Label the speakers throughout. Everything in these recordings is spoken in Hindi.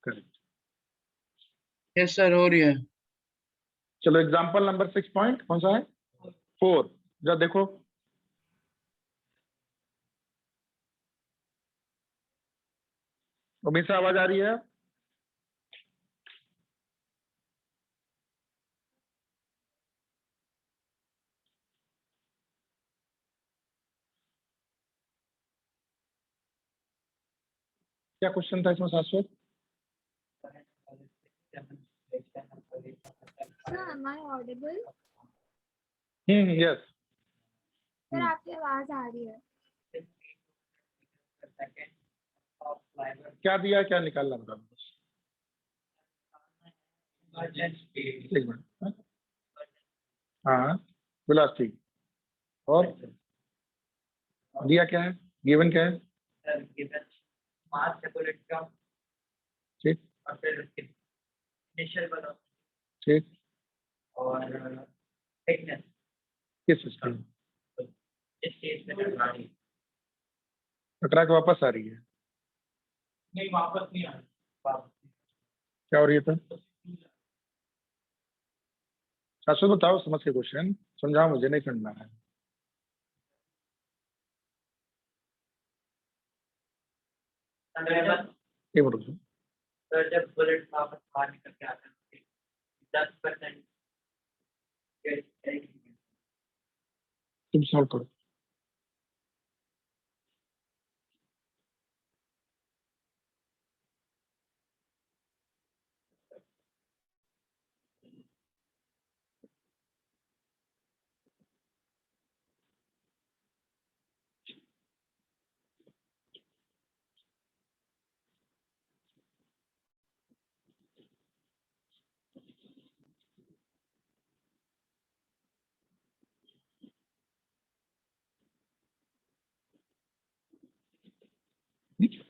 Speaker 1: करेक्ट।
Speaker 2: यस सर, हो रही है।
Speaker 1: चलो एग्जाम्पल नंबर 6 पॉइंट कौन सा है? 4। जरा देखो। उम्मीद से आवाज आ रही है? क्या क्वेश्चन था इसमें शाश्वत?
Speaker 3: Sir, am I audible?
Speaker 1: Yes.
Speaker 3: Sir आपकी आवाज आ रही है।
Speaker 1: क्या दिया, क्या निकालना बता दो। एक मिनट। हाँ, वेलोसिटी। और दिया क्या है, गिवन क्या है?
Speaker 4: मास सेपरेट का,
Speaker 1: ठीक
Speaker 4: और फिर इनिशियल वेलोसिटी
Speaker 1: ठीक।
Speaker 4: और थिकनेस।
Speaker 1: किस सिस्टम?
Speaker 4: इस केस में टकराई
Speaker 1: टकरा के वापस आ रही है?
Speaker 4: नहीं, वापस नहीं आ रही।
Speaker 1: क्या हो रही है तो? शाश्वत बताओ, समझ के क्वेश्चन समझाओ, मुझे नहीं समझ में आ रहा है। एक मिनट रुको।
Speaker 4: सर जब बुलेट वापस बाहर निकल के आता है 10%
Speaker 1: तुम सॉल्व करो।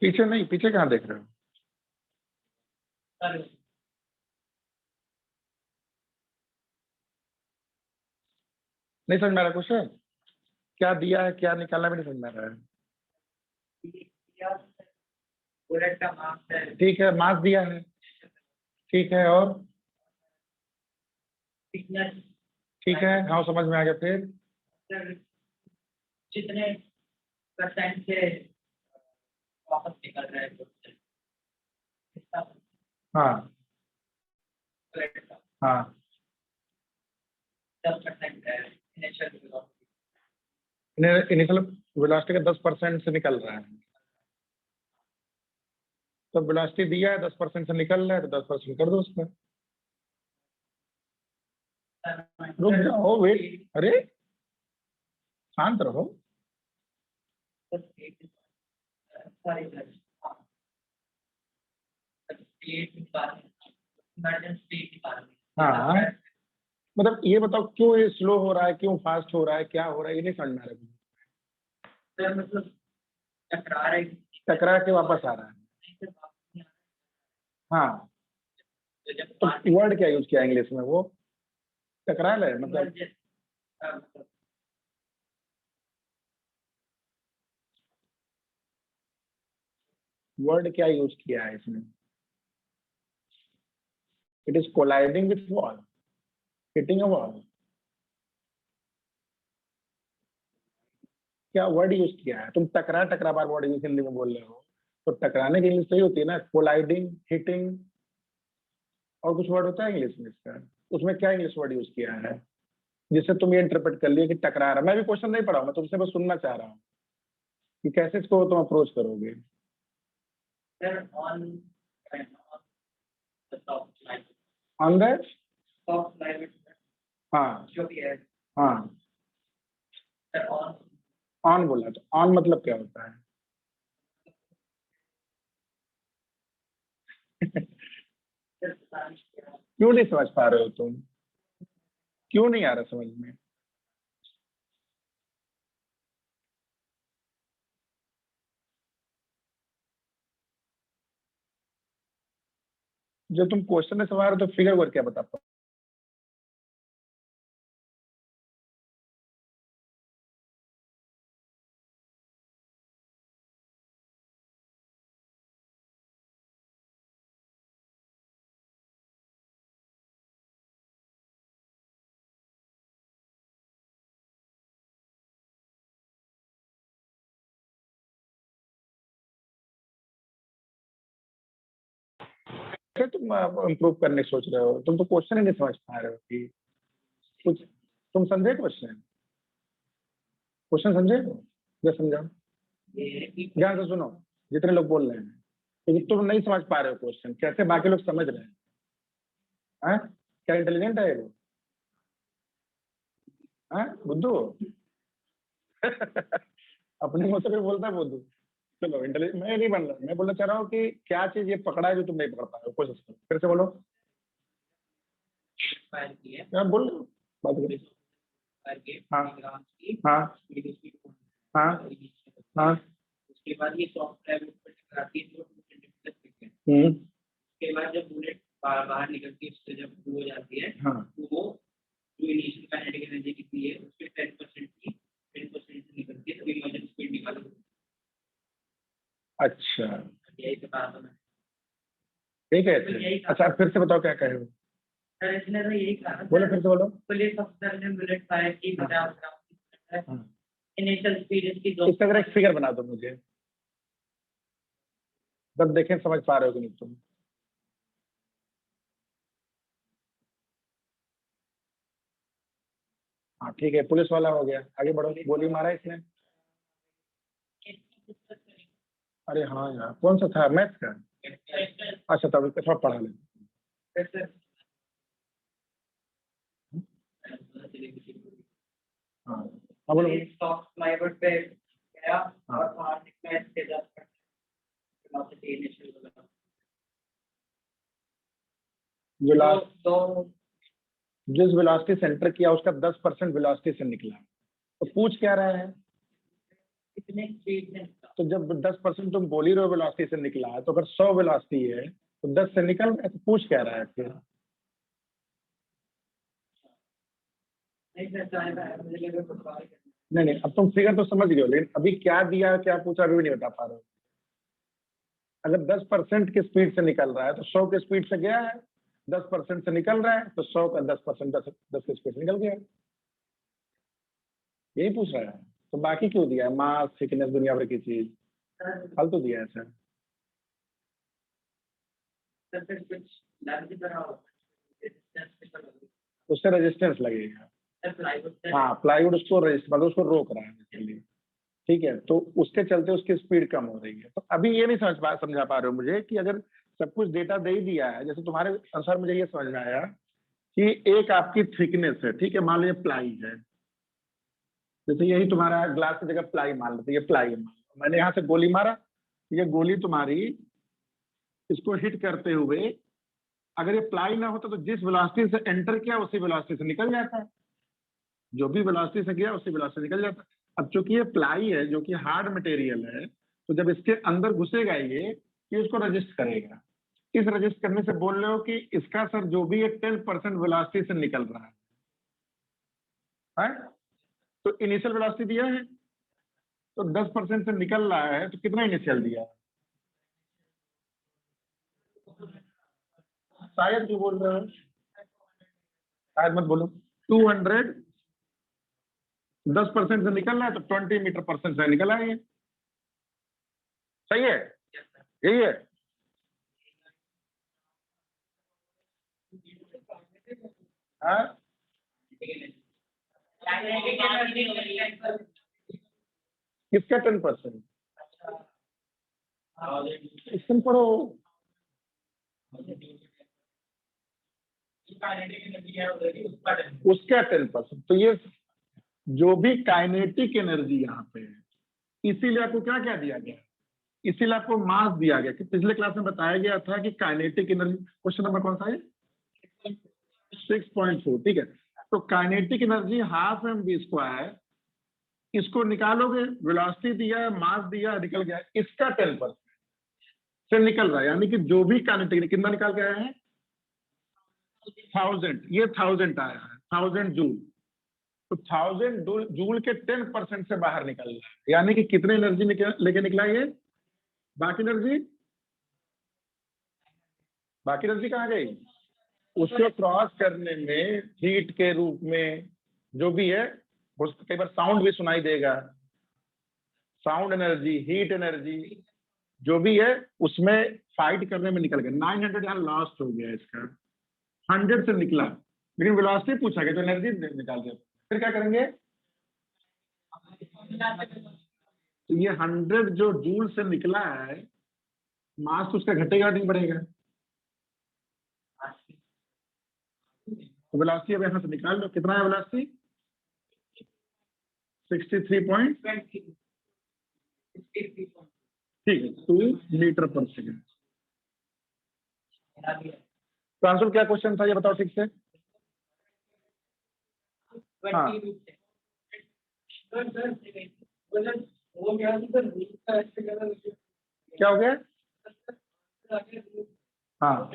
Speaker 1: पीछे नहीं, पीछे कहाँ देख रहे हो?
Speaker 4: सर
Speaker 1: नहीं समझ में आ रहा क्वेश्चन? क्या दिया है, क्या निकालना, भी नहीं समझ में आ रहा है।
Speaker 4: बुलेट का मास है,
Speaker 1: ठीक है, मास दिया है, ठीक है, और
Speaker 4: थिकनेस,
Speaker 1: ठीक है, हाँ समझ में आ गया। फिर
Speaker 4: सर जितने परसेंट से वापस निकल रहा है
Speaker 1: हाँ
Speaker 4: बुलेट का
Speaker 1: हाँ
Speaker 4: 10% है इनिशियल वेलोसिटी।
Speaker 1: इनिशियल वेलोसिटी का 10% से निकल रहा है। तो वेलोसिटी दिया है, 10% से निकल रहा है, तो 10% कर दो उसका। रुक जाओ, वेट, अरे शांत रहो।
Speaker 4: सॉरी सर,
Speaker 1: हाँ, मतलब ये बताओ क्यों ये स्लो हो रहा है, क्यों फास्ट हो रहा है, क्या हो रहा है, ये नहीं समझ में आ रहा।
Speaker 4: सर मतलब टकरा रहे,
Speaker 1: टकरा के वापस आ रहा है। हाँ,
Speaker 4: तो जब
Speaker 1: तो वर्ड क्या यूज किया इंग्लिश में? वो टकरा ले मतलब वर्ड क्या यूज किया है इसमें? It is colliding with wall, hitting a wall. क्या वर्ड यूज किया है? तुम टकरा टकरा बार वर्ड यूज हिंदी में बोल रहे हो, तो टकराने की इंग्लिश सही होती है ना, कोलाइडिंग, हिटिंग, और कुछ वर्ड होता है इंग्लिश में इसका? उसमें क्या इंग्लिश वर्ड यूज किया है जिससे तुम ये इंटरप्रेट कर लिया कि टकरा रहा? मैं भी क्वेश्चन नहीं पढ़ा, मैं तुमसे बस सुनना चाह रहा हूँ कि कैसे इसको तुम अप्रोच करोगे। ऑन द हाँ
Speaker 4: जो भी है
Speaker 1: हाँ,
Speaker 4: सर ऑन
Speaker 1: ऑन बोला, तो ऑन मतलब क्या होता है? क्यों नहीं समझ पा रहे हो तुम? क्यों नहीं आ रहा समझ में? जो तुम क्वेश्चन में समझ रहे हो तो फिगर वर्क क्या बता पाओ? कैसे तुम इम्प्रूव करने की सोच रहे हो? तुम तो क्वेश्चन ही नहीं समझ पा रहे हो कि कुछ। तुम समझे क्वेश्चन? क्वेश्चन समझे हो? जो समझाओ, ध्यान से सुनो जितने लोग बोल रहे हैं, क्योंकि तुम नहीं समझ पा रहे हो क्वेश्चन, कैसे बाकी लोग समझ रहे हैं? हाँ? क्या इंटेलिजेंट है वो? हाँ बुद्धू? अपने मुंह से भी बोलता है बुद्धू। चलो इंटेलिजेंट मैं नहीं बन रहा, मैं बोलना चाह रहा हूँ कि क्या चीज ये पकड़ा है जो तुम नहीं पकड़ पा रहे हो। कोशिश करो, फिर से बोलो।
Speaker 4: फायर की है
Speaker 1: क्या बोल रहे हो? बात करो।
Speaker 4: फायर के
Speaker 1: हाँ।
Speaker 4: ग्राम की
Speaker 1: हाँ हाँ हाँ।
Speaker 4: उसके बाद ये सॉफ्टवेयर पर टकराती है तो उसके बाद जब बुलेट बाहर निकलती है उससे जब हो जाती है
Speaker 1: हाँ
Speaker 4: तो वो जो इनिशियल काइनेटिक एनर्जी कितनी है उसके 10% की 10% निकलती है तो इमर्जेंट स्पीड निकालो।
Speaker 1: अच्छा
Speaker 4: यही तो बात है।
Speaker 1: ठीक है। अच्छा फिर से बताओ क्या कहे हो?
Speaker 4: सर इसने तो यही कहा
Speaker 1: बोलो फिर से बोलो।
Speaker 4: पुलिस अफसर ने बुलेट फायर की 50 ग्राम
Speaker 1: हाँ।
Speaker 4: इनिशियल स्पीड इसकी 2
Speaker 1: इसका अगर एक फिगर बना दो मुझे, तब देखें समझ पा रहे हो कि नहीं तुम। हाँ ठीक है, पुलिस वाला हो गया, आगे बढ़ो। गोली मारा इसने? अरे हाँ यार, कौन सा था? मैथ का? अच्छा तब इसका थोड़ा पढ़ा लेते। हाँ हाँ बोलो।
Speaker 4: सॉफ्ट प्लाईवुड पे गया
Speaker 1: हाँ।
Speaker 4: और बाहर निकला इसके 10% वेलोसिटी इनिशियल
Speaker 1: जो लास्ट
Speaker 4: तो
Speaker 1: जिस वेलोसिटी सेंटर किया उसका 10% वेलोसिटी से निकला, तो पूछ क्या रहा है?
Speaker 4: कितने स्पीड में
Speaker 1: तो जब 10% तुम बोल ही रहे हो वेलोसिटी से निकला है, तो अगर 100 वेलोसिटी है तो 10 से निकल रहा है, तो पूछ क्या रहा है फिर? नहीं नहीं, अब तुम फिगर तो समझ गए हो, लेकिन अभी क्या दिया क्या पूछा अभी भी नहीं बता पा रहे हो। अगर 10% की स्पीड से निकल रहा है तो 100 की स्पीड से गया है, 10% से निकल रहा है तो 100 का 10% 10 की स्पीड से निकल गया। यही पूछ रहा है, तो बाकी क्यों दिया है? मास, थिकनेस, दुनिया भर की चीज फालतू दिया है सर। उससे रेजिस्टेंस लगेगा। हाँ प्लाईवुड उसको मतलब उसको रोक रहा है बेसिकली। ठीक है, तो उसके चलते उसकी स्पीड कम हो रही है। तो अभी ये नहीं समझा पा रहे हो मुझे कि अगर सब कुछ डेटा दे ही दिया है, जैसे तुम्हारे अनुसार मुझे ये समझ में आया कि एक आपकी थिकनेस है, ठीक है, मान लो ये प्लाई है, जैसे यही तुम्हारा ग्लास की जगह प्लाई मान लेते, ये प्लाई है, मैंने यहाँ से गोली मारा, ये गोली तुम्हारी इसको हिट करते हुए, अगर ये प्लाई ना होता तो जिस वेलोसिटी से एंटर किया उसी वेलोसिटी से निकल जाता है, जो भी वेलोसिटी से गया उसी वेलोसिटी से निकल जाता है। अब चूंकि ये प्लाई है जो कि हार्ड मटेरियल है, तो जब इसके अंदर घुसेगा ये उसको रजिस्ट करेगा। इस रजिस्ट करने से बोल रहे हो कि इसका सर जो भी है 10% वेलोसिटी से निकल रहा है? तो इनिशियल वेलोसिटी दिया है, तो 10% से निकल रहा है, तो कितना इनिशियल दिया? शायद क्यों बोल रहे हो? शायद मत बोलो। 200 10% से निकल रहा है तो 20 मीटर परसेंट से निकल आएंगे। सही है, यही है। हाँ किसका 10%? इसमें पढ़ो। उसका 10%, तो ये जो भी काइनेटिक एनर्जी यहाँ पे है, इसीलिए आपको क्या क्या दिया गया? इसीलिए आपको मास दिया गया कि पिछले क्लास में बताया गया था कि काइनेटिक एनर्जी, क्वेश्चन नंबर कौन सा है? 6.4, ठीक है। तो काइनेटिक एनर्जी हाफ mv², इसको निकालोगे, वेलोसिटी दिया, मास दिया, निकल गया, इसका 10% से निकल रहा है, यानी कि जो भी काइनेटिक, कितना निकाल के आया है? 1000, ये 1000 आया है, 1000 जूल। तो 1000 जूल के 10% से बाहर निकल रहा है, यानी कि कितने एनर्जी लेके निकला ये? बाकी एनर्जी कहाँ गई? उसको क्रॉस करने में हीट के रूप में जो भी है, कई बार साउंड भी सुनाई देगा, साउंड एनर्जी, हीट एनर्जी, जो भी है उसमें फाइट करने में निकल गया। 900 यहाँ लॉस्ट हो गया इसका, 100 से निकला लेकिन वेलोसिटी पूछा गया तो एनर्जी निकाल दिया। फिर क्या करेंगे, तो ये 100 जो जूल से निकला है, मास तो उसका घटेगा नहीं बढ़ेगा, तो वेलोसिटी अब यहाँ से निकाल लो, कितना है वेलोसिटी, 63 ठीक है 2 मीटर पर सेकेंड। तो आंसर क्या क्वेश्चन था ये बताओ ठीक से। हाँ क्या हो गया, हाँ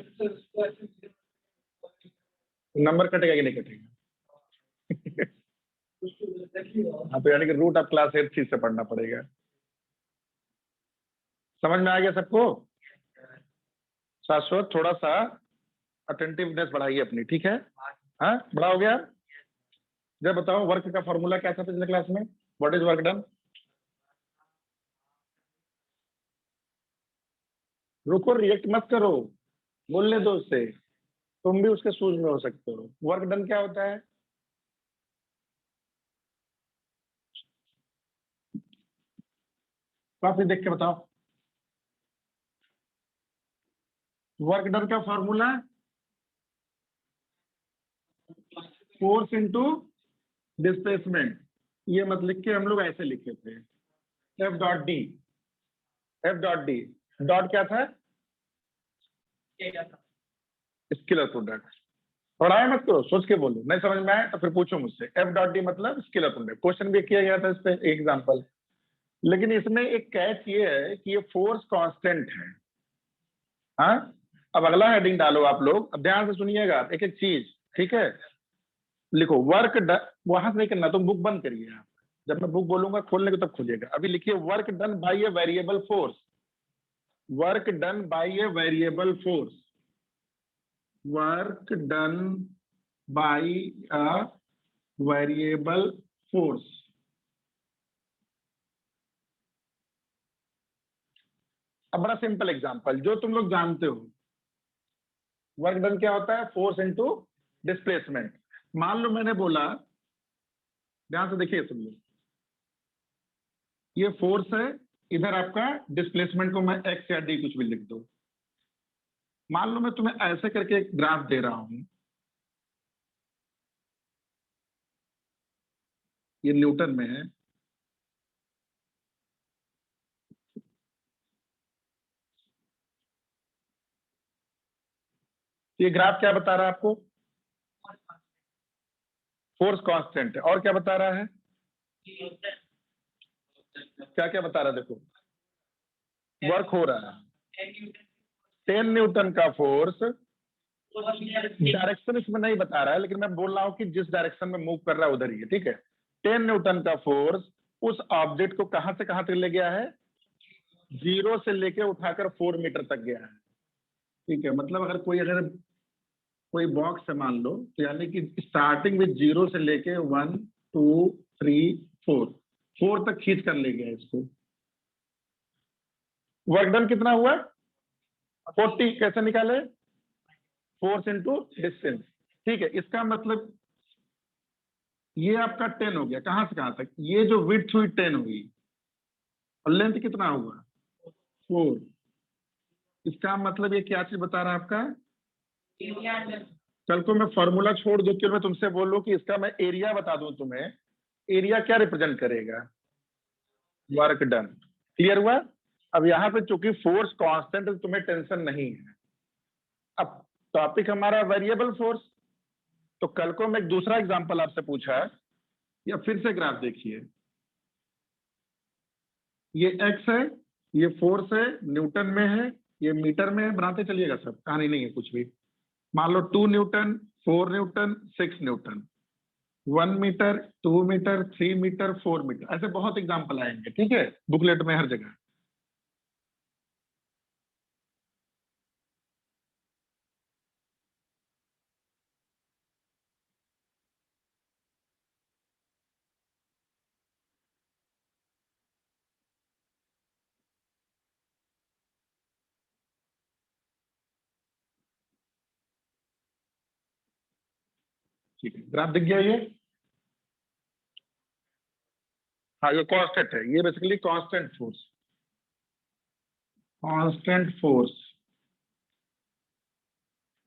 Speaker 1: नंबर कटेगा कि नहीं कटेगा हाँ तो यानी कि रूट ऑफ क्लास 8 चीज से पढ़ना पड़ेगा। समझ में आ गया सबको। शाश्वत थोड़ा सा अटेंटिवनेस बढ़ाइए अपनी, ठीक है। हाँ बड़ा हो गया। जब बताओ वर्क का फॉर्मूला क्या था पिछले क्लास में, व्हाट इज वर्क डन। रुको रिएक्ट मत करो, बोलने दो उससे, तुम भी उसके शूज में हो सकते हो। वर्क डन क्या होता है, कॉपी देख के बताओ। वर्क डन का फॉर्मूला फोर्स इनटू डिस्प्लेसमेंट। ये मत लिख के हम लोग ऐसे लिखे थे, F dot D, F dot D, dot क्या था, स्केलर प्रोडक्ट। पढ़ाया मत करो, सोच के बोलो, नहीं समझ में आए तो फिर पूछो मुझसे। एफ डॉट डी मतलब स्केलर प्रोडक्ट, क्वेश्चन भी किया गया था इस पे एग्जाम्पल। लेकिन इसमें एक कैच ये है कि ये फोर्स कांस्टेंट है। हाँ अब अगला हेडिंग डालो आप लोग, अब ध्यान से सुनिएगा एक एक चीज, ठीक है। लिखो वर्क डन, वहां से नहीं करना, तुम बुक बंद करिए आप, जब मैं बुक बोलूंगा खोलने को तब खोलिएगा। अभी लिखिए work done bye a variable force, work done bye a variable force, work done by a variable force. अब बड़ा सिंपल एग्जांपल जो तुम लोग जानते हो, वर्क डन क्या होता है, फोर्स इनटू डिस्प्लेसमेंट। मान लो मैंने बोला, ध्यान से देखिए तुम लोग, ये फोर्स है, इधर आपका डिस्प्लेसमेंट को मैं एक्स या डी कुछ भी लिख दो। मान लो मैं तुम्हें ऐसे करके एक ग्राफ दे रहा हूं, ये न्यूटन में है, ये ग्राफ क्या बता रहा है आपको, फोर्स कांस्टेंट है, और क्या बता रहा है, क्या क्या बता रहा है, देखो वर्क हो रहा है 10 न्यूटन का फोर्स, डायरेक्शन इसमें नहीं बता रहा है लेकिन मैं बोल रहा हूं कि जिस डायरेक्शन में मूव कर रहा है उधर ही है, ठीक है। 10 न्यूटन का फोर्स उस ऑब्जेक्ट को कहां से कहां तक ले गया है, 0 से लेके उठाकर 4 मीटर तक गया है, ठीक है। मतलब अगर कोई बॉक्स है मान लो, तो यानी कि स्टार्टिंग विद 0 से लेके 1 2 3 4 तक खींच कर ले गया इसको। वर्क डन कितना हुआ, 40, कैसे निकाले, फोर्स इनटू डिस्टेंस, ठीक है। इसका मतलब ये आपका 10 हो गया, कहां से कहां तक, ये जो विड्थ हुई 10 हुई, और लेंथ कितना हुआ 4। इसका मतलब ये क्या चीज बता रहा है आपका, कल को मैं फॉर्मूला छोड़ दूं कि मैं तुमसे बोलूं कि इसका मैं एरिया बता दूं तुम्हें, एरिया क्या रिप्रेजेंट करेगा, वर्क डन। क्लियर हुआ। अब यहाँ पे चूंकि फोर्स कांस्टेंट है तो तुम्हें टेंशन नहीं है। अब टॉपिक हमारा वेरिएबल फोर्स, तो कल को मैं एक दूसरा एग्जांपल आपसे पूछा, या फिर से ग्राफ देखिए, ये एक्स है, ये फोर्स है, न्यूटन में है, ये मीटर में है, बनाते चलिएगा सब, कहानी नहीं है कुछ भी। मान लो 2 newton, 4 newton, 6 newton, 1 metre, 2 metre, 3 metre, 4 metre, ऐसे बहुत एग्जांपल आएंगे, ठीक है, बुकलेट में हर जगह। ठीक है, ग्राफ दिख गया ये? हाँ, ये कांस्टेंट है, ये basically constant force, constant force.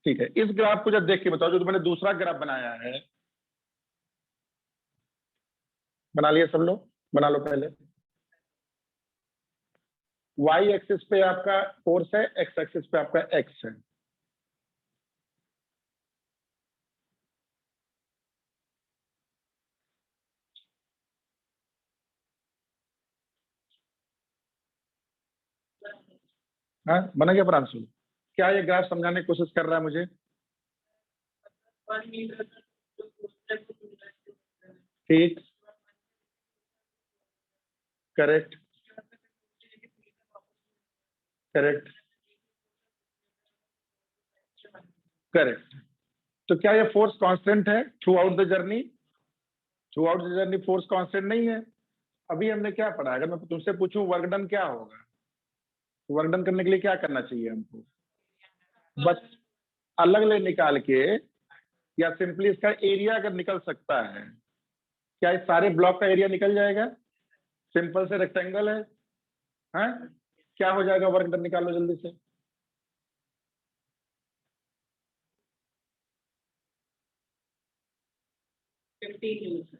Speaker 1: ठीक है, इस ग्राफ को जब देख के बताओ, जो मैंने दूसरा ग्राफ बनाया है, बना लिया सब लोग? बना लो पहले। वाई एक्सिस पे आपका फोर्स है, एक्स एक्सिस पे आपका एक्स है। हाँ, बना गया प्रांशु? क्या ये ग्राफ समझाने की कोशिश कर रहा है मुझे?
Speaker 4: 1 मीटर का जो फोर्स है वो 2 मीटर
Speaker 1: ठीक, करेक्ट, करेक्ट, करेक्ट। तो क्या ये फोर्स कांस्टेंट है through out the journey? Through out the journey force constant नहीं है। अभी हमने क्या पढ़ा? अगर मैं तुमसे पूछूं वर्क डन क्या होगा, तो वर्क डन करने के लिए क्या करना चाहिए हमको? बस अलग अलग निकाल के, या सिंपली इसका एरिया अगर निकल सकता है, क्या इस सारे ब्लॉक का एरिया निकल जाएगा? सिंपल से रेक्टेंगल है, हैं? क्या हो जाएगा? वर्क डन निकालो जल्दी से।
Speaker 4: 15 न्यूटन।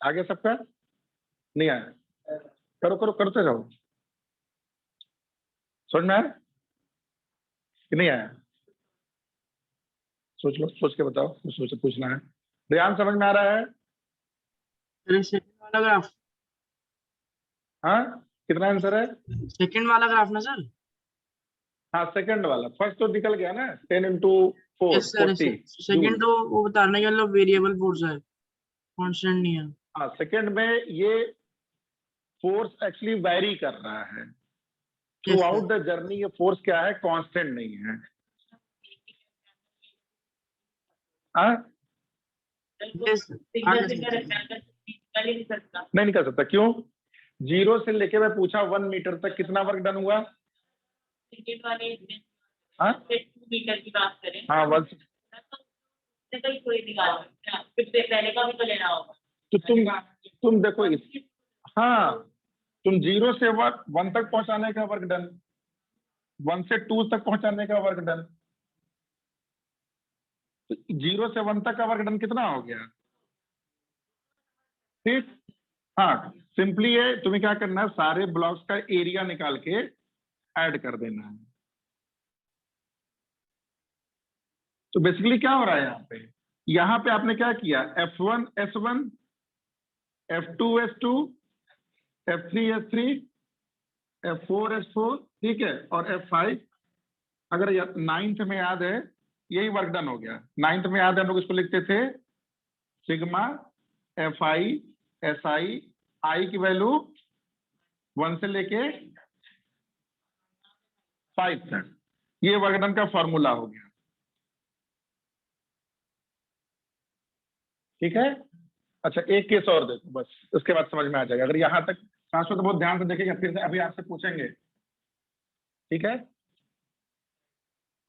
Speaker 1: आगे सबका नहीं आया? करो करो, करते जाओ। समझ में आया कि नहीं आया? सोच लो, सोच के बताओ, कुछ सोच पूछना है। ध्यान, समझ में आ रहा है?
Speaker 2: अरे सेकंड वाला ग्राफ,
Speaker 1: हाँ, कितना आंसर है?
Speaker 2: सेकंड वाला ग्राफ ना सर?
Speaker 1: हाँ, सेकंड वाला। फर्स्ट तो निकल गया ना, 10 into 4
Speaker 2: yes sir,
Speaker 1: 40
Speaker 2: second
Speaker 1: joule.
Speaker 2: तो वो बताने का मतलब वेरिएबल फोर्स है, कांस्टेंट नहीं है।
Speaker 1: हाँ, सेकंड में ये फोर्स एक्चुअली वैरी कर रहा है through
Speaker 2: yes
Speaker 1: out
Speaker 2: sir.
Speaker 1: The journey. ये फोर्स क्या है? कांस्टेंट नहीं है। हाँ,
Speaker 2: यस,
Speaker 4: सिंगल सिंगल रेक्टेंगल निकल ही नहीं सकता।
Speaker 1: नहीं निकल सकता। क्यों? जीरो से लेके मैं पूछा 1 मीटर तक कितना वर्क डन हुआ?
Speaker 4: सेकंड वाले इसमें
Speaker 1: हाँ
Speaker 4: 2 मीटर की बात करें
Speaker 1: हाँ, वन।
Speaker 4: तो कहीं कोई निकाल सकते हैं, फिर से पहले का भी तो लेना होगा।
Speaker 1: तो तुम देखो इस, हाँ, तुम जीरो से 1 तक पहुंचाने का वर्क डन, 1 से 2 तक पहुंचाने का वर्क डन, तो 0 से 1 तक का वर्क डन कितना हो गया? ठीक। हाँ, सिंपली है, तुम्हें क्या करना है, सारे ब्लॉक्स का एरिया निकाल के ऐड कर देना है। तो बेसिकली क्या हो रहा है यहाँ पे? यहाँ पे आपने क्या किया? F1 S1, F2 S2, F3 S3, F4 S4, ठीक है, और F5। अगर 9th में याद है, यही वर्क डन हो गया। 9th में याद है, हम लोग इसको लिखते थे सिग्मा FI SI, आई की वैल्यू 1 से लेके 5 तक। ये वर्क डन का फॉर्मूला हो गया। ठीक है। अच्छा, एक केस और देखो बस, उसके बाद समझ में आ जाएगा। अगर यहाँ तक ट्रांसफर तो बहुत ध्यान से देखेगा, फिर से अभी आपसे पूछेंगे। ठीक है,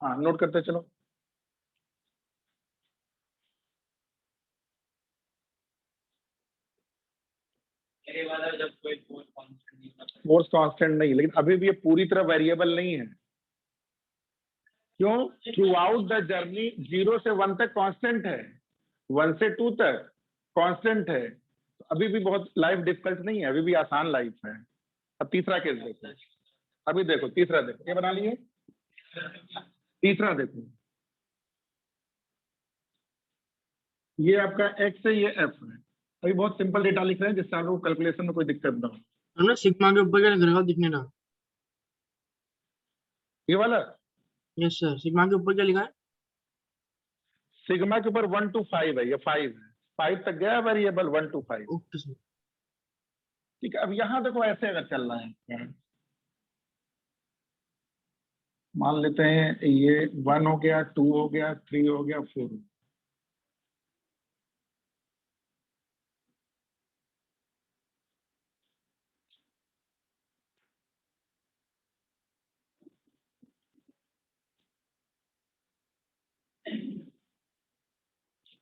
Speaker 1: हाँ, नोट करते चलो।
Speaker 4: मेरे वाला जब कोई फोर्स कांस्टेंट नहीं होता।
Speaker 1: फोर्स कांस्टेंट नहीं, लेकिन अभी भी ये पूरी तरह वेरिएबल नहीं है। क्यों? थ्रू आउट द जर्नी 0 से 1 तक कांस्टेंट है, 1 से 2 तक कांस्टेंट है। तो अभी भी बहुत लाइफ डिफिकल्ट नहीं है, अभी भी आसान लाइफ है। अब तीसरा केस देखो। अभी देखो तीसरा, देखो ये बना लिए। तीसरा देखो, ये आपका एक्स है, ये एफ है। अभी बहुत सिंपल डेटा लिख रहे हैं, जिससे आपको कैलकुलेशन में कोई दिक्कत ना हो।
Speaker 2: हमने सिग्मा के ऊपर क्या लिख रखा है दिखने ना?
Speaker 1: ये वाला
Speaker 2: यस सर, सिग्मा के ऊपर क्या लिखा है?
Speaker 1: सिग्मा के ऊपर 1 to 5 है, ये 5 है, 5 तक गया वेरिएबल 1 to 5।
Speaker 2: Okay sir.
Speaker 1: ठीक है, अब यहाँ देखो ऐसे अगर चल रहा है, मान लेते हैं ये 1 हो गया, 2 हो गया, 3 हो गया, 4।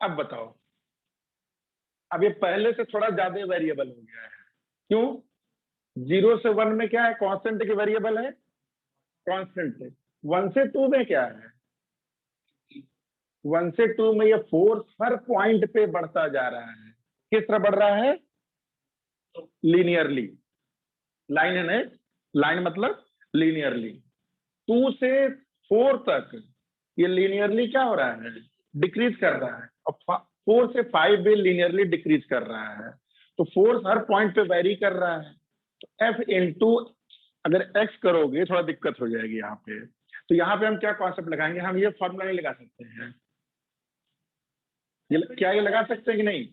Speaker 1: अब बताओ, अब ये पहले से थोड़ा ज्यादा वेरिएबल हो गया है। क्यों? 0 से 1 में क्या है? कांस्टेंट की वेरिएबल है, कांस्टेंट है। 1 से 2 में क्या है? 1 से 2 में ये फोर्स हर पॉइंट पे बढ़ता जा रहा है। किस तरह बढ़ रहा है? लीनियरली। लाइन है ना, लाइन मतलब लीनियरली। 2 से 4 तक ये लीनियरली क्या हो रहा है? डिक्रीज कर रहा है। और 4 से 5 भी लीनियरली डिक्रीज कर रहा है। तो फोर्स हर पॉइंट पे वेरी कर रहा है। तो F इंटू अगर x करोगे थोड़ा दिक्कत हो जाएगी यहाँ पे। तो यहाँ पे हम क्या कॉन्सेप्ट लगाएंगे? हम ये फॉर्मूला नहीं लगा सकते हैं। ये क्या ये लगा सकते हैं कि नहीं?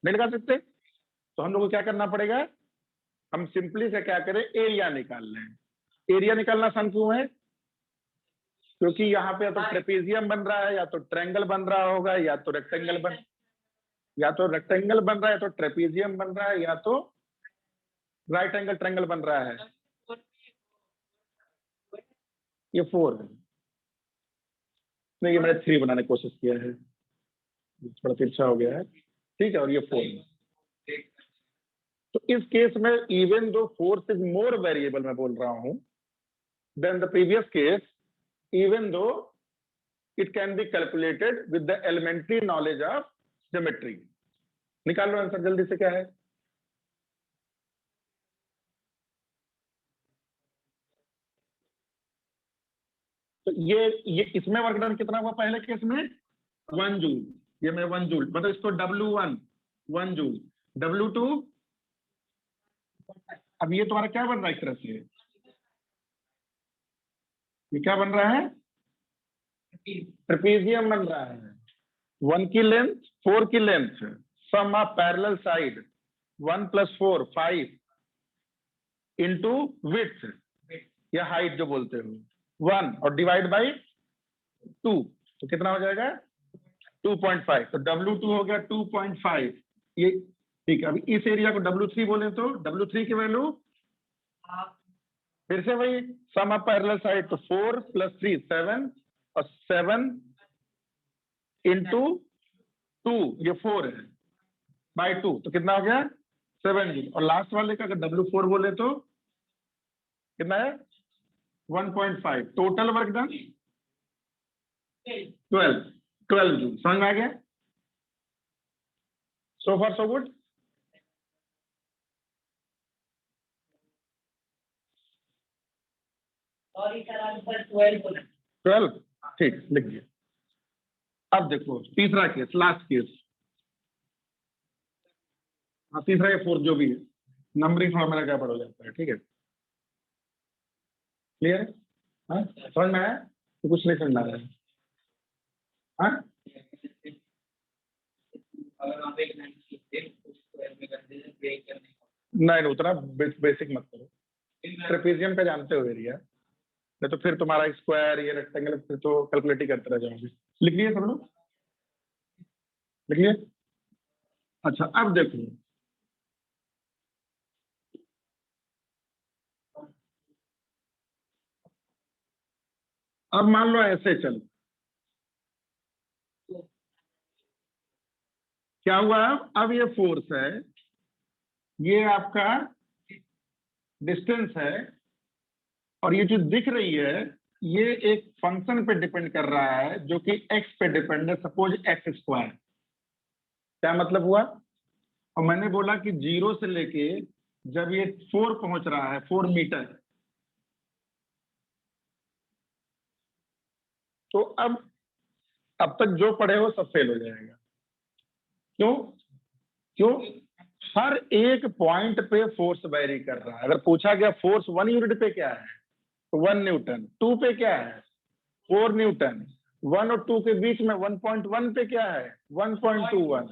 Speaker 1: नहीं लगा सकते। तो हम लोग को क्या करना पड़ेगा? हम सिंपली से क्या करें? एरिया निकाल लें। एरिया निकालना आसान क्यों है? क्योंकि यहाँ पे या तो ट्रेपेजियम बन रहा है, या तो ट्रायंगल बन रहा होगा, या तो रेक्टेंगल बन रहा है, या तो ट्रेपेजियम बन रहा है, या तो राइट एंगल ट्रायंगल बन रहा है। ये 4 है। नहीं, ये मैंने 3 बनाने की कोशिश किया है, थोड़ा तिरछा हो गया है। ठीक है, और ये 4 है। तो इस केस में even though force is more variable, मैं बोल रहा हूं, then the previous case, even though it can be calculated with the elementary knowledge of geometry. निकाल लो आंसर जल्दी से, क्या है? तो ये इसमें वर्क डन कितना हुआ पहले केस में? 1 जूल। ये मैं 1 जूल मतलब इसको W1 1 जूल, W2। अब ये तुम्हारा क्या बन रहा है एक तरह से? ये क्या बन रहा है? ट्रेपेजियम बन रहा है। 1 की लेंथ, 4 की length, sum of parallel side 1 + 4 5 into width या हाइट जो बोलते हो 1, और डिवाइड बाई 2, तो कितना हो जाएगा? 2.5। तो W2 हो गया 2.5। ये ठीक है। अभी इस एरिया को W3 बोले तो W3 की वैल्यू फिर से वही सम ऑफ पैरेलल साइड, तो 4 + 3 7, और 7 इंटू 2, ये 4 है, बाई 2, तो कितना हो गया? 7 जूल। और लास्ट वाले का अगर W4 बोले तो कितना है? 1.5। Total work done 12 joule. समझ में आ गया? सो फार सो गुड।
Speaker 4: और इस आंसर 12 बोला।
Speaker 1: 12, ठीक, लिख दिया। अब देखो तीसरा केस, लास्ट केस। हाँ, तीसरा या 4 जो भी है, नंबरिंग थोड़ा मेरा गड़बड़ हो जाता है। ठीक है, क्लियर है? हाँ, समझ में आया? तो कुछ नहीं समझ में आ रहा है? हाँ,
Speaker 4: अगर आप एक लाइन लिखते हैं तो स्क्वायर में कर देते ब्रेक करने
Speaker 1: नहीं उतना बेसिक मत करो। ट्रेपेजियम का जानते हो एरिया, नहीं तो फिर तुम्हारा स्क्वायर ये रेक्टेंगल फिर तो कैलकुलेट ही करते रह जाओगे। लिख लिए सब लोग? लिख लिए? अच्छा, अब देखो, अब मान लो ऐसे चल, क्या हुआ? अब ये फोर्स है, ये आपका डिस्टेंस है, और ये जो दिख रही है ये एक फंक्शन पे डिपेंड कर रहा है जो कि एक्स पे डिपेंड है, सपोज x²। क्या मतलब हुआ? और मैंने बोला कि 0 से लेके जब ये 4 पहुंच रहा है, 4 मीटर, तो अब तक जो पढ़े हो सब फेल हो जाएगा। क्यों? क्यों? हर एक पॉइंट पे फोर्स वेरी कर रहा है। अगर पूछा गया फोर्स 1 यूनिट पे क्या है, तो 1 न्यूटन। 2 पे क्या है? 4 न्यूटन। 1 और 2 के बीच में 1.1 पे क्या है? 1.21।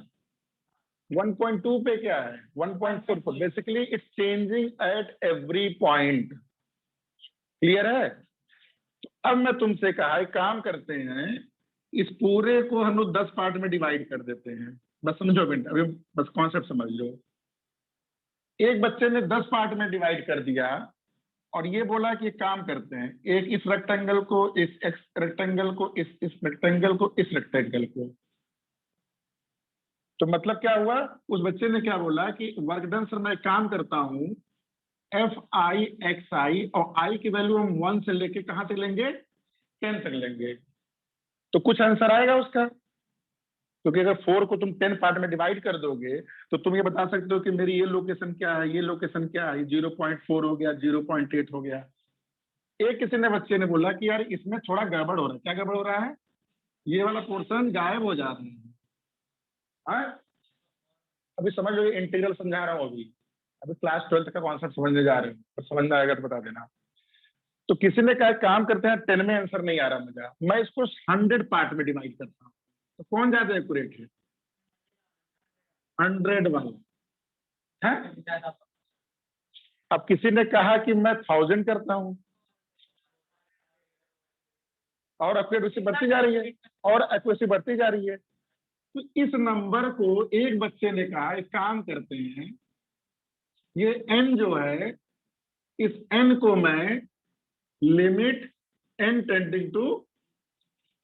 Speaker 1: 1.2 पे क्या है? 1.44। Basically it's changing at every point. Clear है? अब मैं तुमसे कहा एक काम करते हैं, इस पूरे को हम लोग 10 पार्ट में डिवाइड कर देते हैं। बस समझो मिनट, अभी बस कॉन्सेप्ट समझ लो। एक बच्चे ने 10 पार्ट में डिवाइड कर दिया, और ये बोला कि काम करते हैं, एक इस रेक्टेंगल को, इस रेक्टेंगल को, इस रेक्टेंगल को, इस रेक्टेंगल को। तो मतलब क्या हुआ, उस बच्चे ने क्या बोला कि वर्क डन सर मैं काम करता हूँ FI और आई की वैल्यू हम 1 से लेके कहां तक लेंगे, 10 तक लेंगे। तो कुछ आंसर आएगा उसका, क्योंकि अगर 4 को तुम 10 पार्ट में डिवाइड कर दोगे तो तुम ये बता सकते हो कि मेरी ये लोकेशन क्या है, ये लोकेशन क्या है, 0.4 हो गया, 0.8 हो गया। एक किसी ने बच्चे ने बोला कि यार इसमें थोड़ा गड़बड़ हो रहा है। क्या गड़बड़ हो रहा है, ये वाला पोर्शन गायब हो जा रहा है। हाँ? अभी समझ लो, इंटीग्रल समझा रहा हूँ अभी क्लास 12 का कॉन्सेप्ट समझने जा रहे हो, और समझ में आएगा तो बता देना। तो किसी ने कहा काम करते हैं 10 में आंसर नहीं आ रहा मुझे, मैं इसको 100 पार्ट में डिवाइड करता हूँ, तो कौन ज्यादा एक्यूरेट है, 100 वाला है। अब किसी ने कहा कि मैं 1000 करता हूँ, और एक्यूरेसी बढ़ती जा रही है, और एक्यूरेसी बढ़ती जा रही है। तो इस नंबर को एक बच्चे ने कहा एक काम करते हैं, ये n जो है, इस n को मैं limit n tending to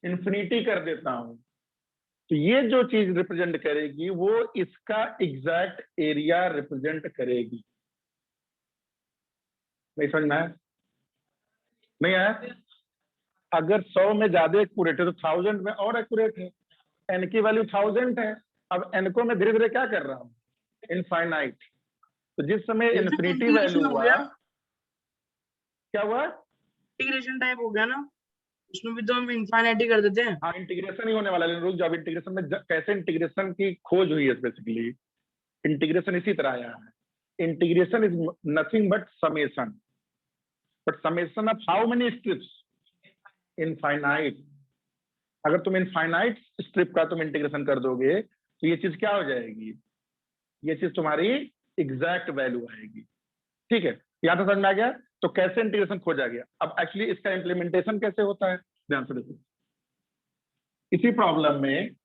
Speaker 1: infinity कर देता हूं। तो ये जो चीज रिप्रेजेंट करेगी वो इसका एग्जैक्ट एरिया रिप्रेजेंट करेगी। नहीं समझ में आया? नहीं आया? अगर 100 में ज्यादा एक्यूरेट है तो 1000 में और एक्यूरेट है। n की वैल्यू 1000 है। अब n को मैं धीरे धीरे क्या कर रहा हूँ, इनफाइनाइट। तो जिस समय इन्फिनिटी वैल्यू हुआ, क्या हुआ,
Speaker 2: इंटीग्रेशन टाइप हो गया ना, उसमें भी तो हम इनफाइनाइटी कर देते हैं।
Speaker 1: हाँ इंटीग्रेशन ही होने वाला है। रुक जाओ, इंटीग्रेशन में कैसे इंटीग्रेशन की खोज हुई है बेसिकली। इंटीग्रेशन इसी तरह आया है। Integration is nothing but summation, but summation of how many strips, infinite. अगर तुम इनफाइनाइट स्ट्रिप का तुम इंटीग्रेशन कर दोगे तो ये चीज क्या हो जाएगी, ये चीज तुम्हारी एग्जैक्ट वैल्यू आएगी। ठीक है, यहां तक समझ में आ गया। तो कैसे इंटीग्रेशन खोजा गया। अब एक्चुअली इसका इंप्लीमेंटेशन कैसे होता है, ध्यान से देखो। इसी प्रॉब्लम में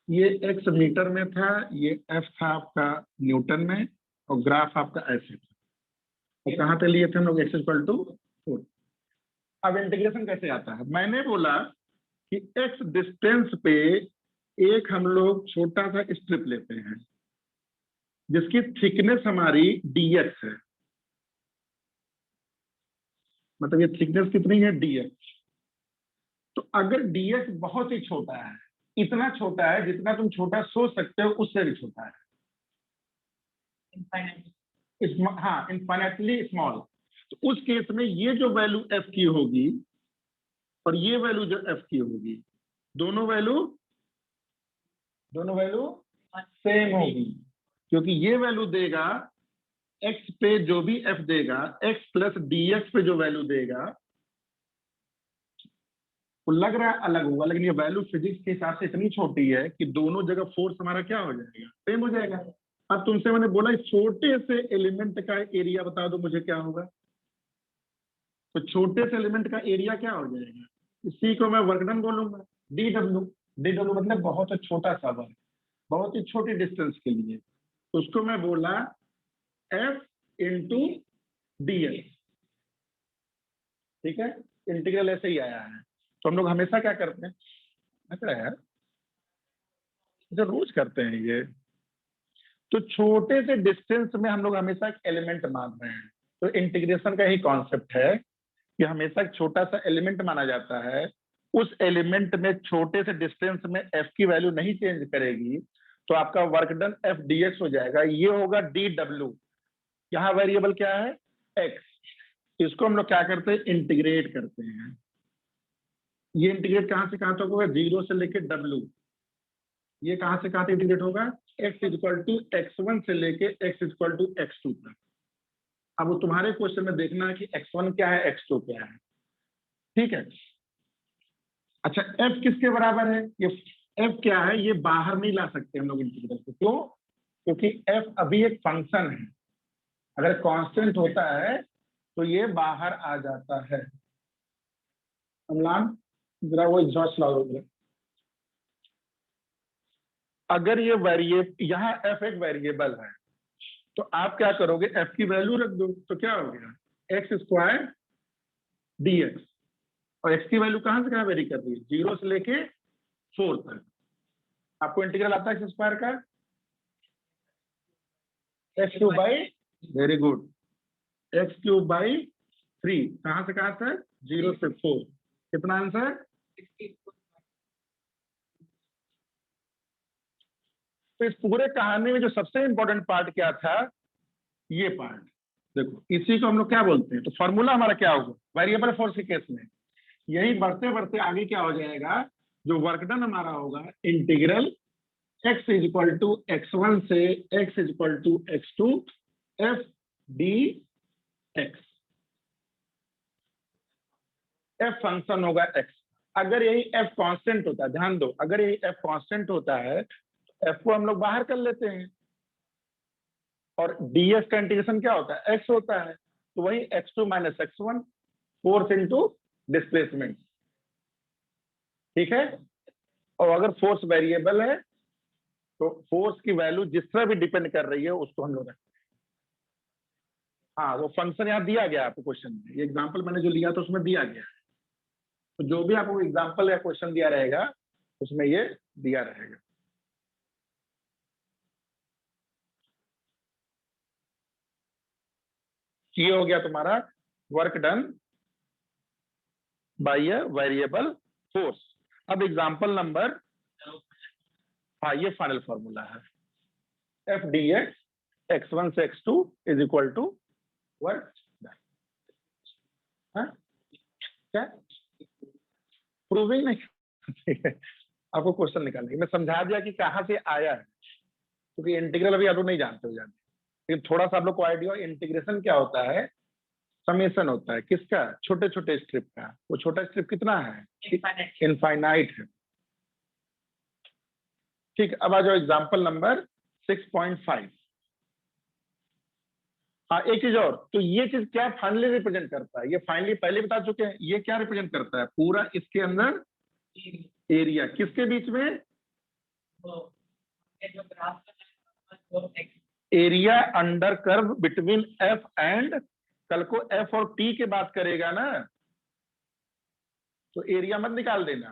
Speaker 1: ये x मीटर में था, ये f था आपका न्यूटन में, और ग्राफ आपका ऐसे था। तो कहां पे लिए थे हम लोग, x इक्वल टू 4। अब इंटीग्रेशन कैसे आता है, मैंने बोला कि x डिस्टेंस पे एक हम लोग छोटा सा स्ट्रिप लेते हैं जिसकी थिकनेस हमारी dx है। मतलब ये थिकनेस कितनी है, dx। तो अगर dx बहुत ही छोटा है, इतना छोटा है जितना तुम छोटा सोच सकते हो, उससे भी छोटा है, हाँ इनफाइनाइटली स्मॉल, तो उस केस में ये जो वैल्यू f की होगी और ये वैल्यू जो f की होगी, दोनों वैल्यू सेम होगी। क्योंकि ये वैल्यू देगा x पे जो भी f देगा, x प्लस dx पे जो वैल्यू देगा, वो लग रहा है अलग होगा, लेकिन ये वैल्यू फिजिक्स के हिसाब से इतनी छोटी है कि दोनों जगह फोर्स हमारा क्या हो जाएगा, सेम हो जाएगा। अब तुमसे मैंने बोला इस छोटे से एलिमेंट का एरिया बता दो मुझे क्या होगा। तो छोटे से एलिमेंट का एरिया क्या हो जाएगा, इसी को मैं वर्कडन बोलूंगा, DW मतलब बहुत छोटा सा वर्क, बहुत ही छोटी डिस्टेंस के लिए। तो उसको मैं बोला F इंटू dx। ठीक है, इंटीग्रल ऐसे ही आया है। तो हम लोग हमेशा क्या करते हैं, अच्छा यार जो रोज करते हैं ये, तो छोटे से डिस्टेंस में हम लोग हमेशा एक एलिमेंट मान रहे हैं। तो इंटीग्रेशन का ही कॉन्सेप्ट है कि हमेशा एक छोटा सा एलिमेंट माना जाता है, उस एलिमेंट में छोटे से डिस्टेंस में f की वैल्यू नहीं चेंज करेगी, तो आपका वर्क डन f dx हो जाएगा। ये होगा dw। यहाँ वेरिएबल क्या है, x। इसको हम लोग क्या करते हैं, इंटीग्रेट करते हैं। ये इंटीग्रेट कहां से कहां तक होगा, 0 से लेके w। ये कहां से कहां तक इंटीग्रेट होगा, x इक्वल टू x1 से लेके x इक्वल टू x2 तक। अब वो तुम्हारे क्वेश्चन में देखना है कि x1 क्या है, x2 क्या है। ठीक है, अच्छा f किसके बराबर है, ये f क्या है, ये बाहर नहीं ला सकते हम लोग इंटीग्रल को। क्यों, क्योंकि f अभी एक फंक्शन है, अगर कांस्टेंट होता है तो ये बाहर आ जाता है। अमलान जरा वो एग्जॉस्ट लाओ उधर। अगर ये वेरिएबल, यहाँ f एक वेरिएबल है, तो आप क्या करोगे, f की वैल्यू रख दो, तो क्या हो गया, x स्क्वायर dx। और x की वैल्यू कहां से कहां वेरी कर रही है, 0 से लेके 4 तक। आपको इंटीग्रल आता है x² का? x³ by, very good, x³ by 3, कहां से कहां तक? 0 से 4। कितना आंसर?
Speaker 4: 64।
Speaker 1: तो इस पूरे कहानी में जो सबसे इंपॉर्टेंट पार्ट क्या था? ये पार्ट देखो, इसी को हम लोग क्या बोलते हैं? तो फॉर्मूला हमारा क्या होगा वेरिएबल फोर्स के केस में? यही बढ़ते बढ़ते आगे क्या हो जाएगा, जो वर्क डन हमारा होगा, integral x equal to x1 से x equal to x2 f dx। f function होगा x। अगर यही f कांस्टेंट होता है, ध्यान दो, अगर यही f कांस्टेंट होता है तो f को हम लोग बाहर कर लेते हैं, और ds का इंटीग्रेशन क्या होता है? x होता है। तो वही x2 minus x1, force into displacement, ठीक है। और अगर फोर्स वेरिएबल है तो फोर्स की वैल्यू जिस तरह भी डिपेंड कर रही है उसको हम लोग, हाँ वो फंक्शन यहाँ दिया गया आपको क्वेश्चन में। ये एग्जांपल मैंने जो लिया था उसमें दिया गया, तो जो भी आपको एग्जांपल या क्वेश्चन दिया रहेगा उसमें ये दिया रहेगा। ये हो गया तुम्हारा work done by a variable force. अब एग्जांपल नंबर, हाँ ये फाइनल फॉर्मूला है, एफ डी एक्स x1 से x2 is equal to work done. क्या प्रूविंग नहीं? ठीक है, आपको क्वेश्चन निकालने मैं समझा दिया कि कहाँ से आया है, क्योंकि इंटीग्रल अभी आप लोग नहीं जानते हो, लेकिन थोड़ा सा आप लोग को आइडिया, इंटीग्रेशन क्या होता है? समेशन होता है किसका? छोटे छोटे स्ट्रिप का। वो छोटा स्ट्रिप कितना है? इनफाइनाइट है। ठीक, अब आ जाओ एग्जांपल नंबर 6.5। हाँ एक चीज और, तो ये चीज क्या फाइनली रिप्रेजेंट करता है? ये फाइनली पहले बता चुके हैं, ये क्या रिप्रेजेंट करता है? पूरा इसके अंदर एरिया, किसके बीच में? Area under curve between F and, कल को एफ और टी की बात करेगा ना, तो एरिया मत निकाल देना,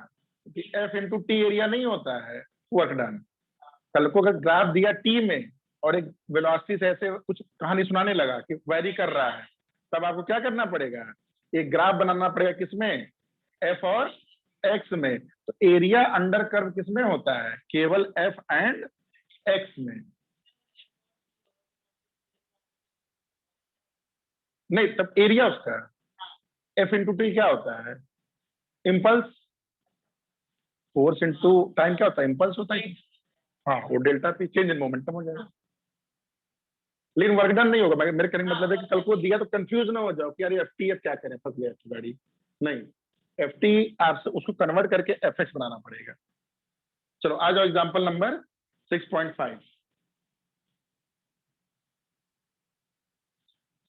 Speaker 1: क्योंकि एफ इंटू टी एरिया नहीं होता है वर्क डन। कल को अगर ग्राफ दिया टी में और एक वेलोसिटी से ऐसे कुछ कहानी सुनाने लगा कि वेरी कर रहा है, तब आपको क्या करना पड़ेगा? एक ग्राफ बनाना पड़ेगा, किसमें? एफ और एक्स में। तो एरिया अंडर कर्व किसमें होता है? केवल एफ एंड एक्स में। नहीं, तब एरिया उसका एफ इंटू टी क्या होता है? इम्पल्स। फोर्स इंटू टाइम क्या होता है? इम्पल्स होता है। हाँ, वो delta P change in momentum हो जाएगा। लेकिन वर्क डन नहीं होगा। मेरे कहने का मतलब है कि कल को दिया तो कंफ्यूज ना हो जाओ कि यार एफ टी एफ क्या करें, फंस गया गाड़ी। नहीं, एफ टी आपसे उसको कन्वर्ट करके एफ एक्स बनाना पड़ेगा। चलो आ जाओ एग्जाम्पल नंबर 6.5।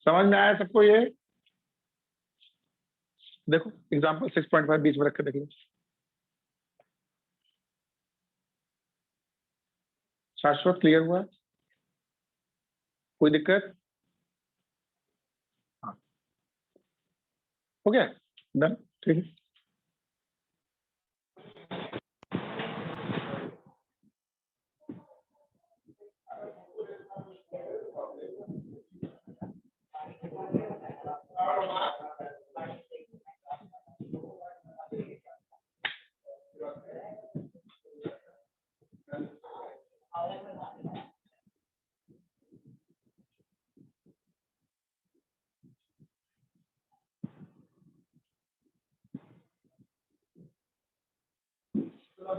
Speaker 1: समझ में आया सबको? ये देखो एग्जाम्पल 6.5 बीच में रख के देख लो। शाश्वत क्लियर हुआ? कोई दिक्कत? हाँ हो गया, डन, ठीक है।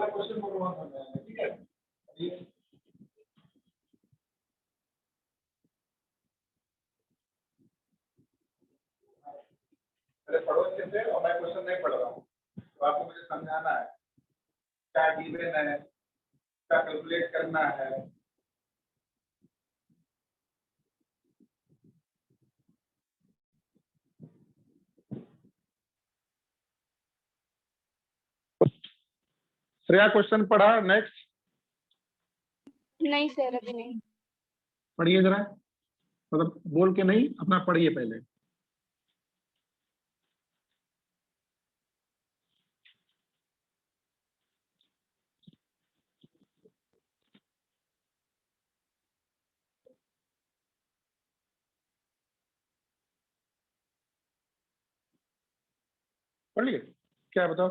Speaker 1: क्वेश्चन ठीक है। पढ़ो अच्छे से, और मैं क्वेश्चन नहीं पढ़ रहा हूँ, तो आपको मुझे समझाना है क्या गिवन है, क्या कैलकुलेट करना है। श्रेया क्वेश्चन पढ़ा? नेक्स्ट।
Speaker 3: नहीं सर, अभी नहीं।
Speaker 1: पढ़िए जरा, मतलब बोल के नहीं, अपना पढ़िए पहले। पढ़ लिए? क्या बताओ?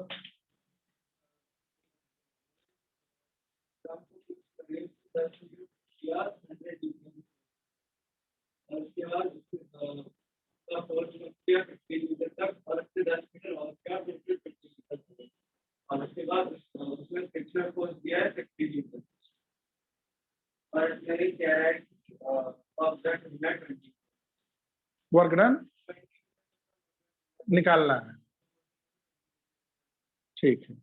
Speaker 4: उसके बाद उसका फोर्स किया 50 मीटर तक और उससे 10 मीटर और क्या 50 मीटर तक और उसके बाद उसमें फ्रिक्शनल फोर्स दिया है 60 मीटर और मेरी कह रहा है of that net 20
Speaker 1: work done निकालना है। ठीक है,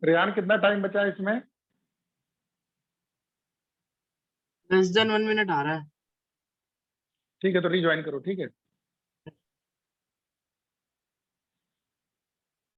Speaker 1: रियान कितना टाइम बचा है इसमें?
Speaker 2: less than 1 minute आ रहा है।
Speaker 1: ठीक है, तो रिज्वाइन करो। ठीक है।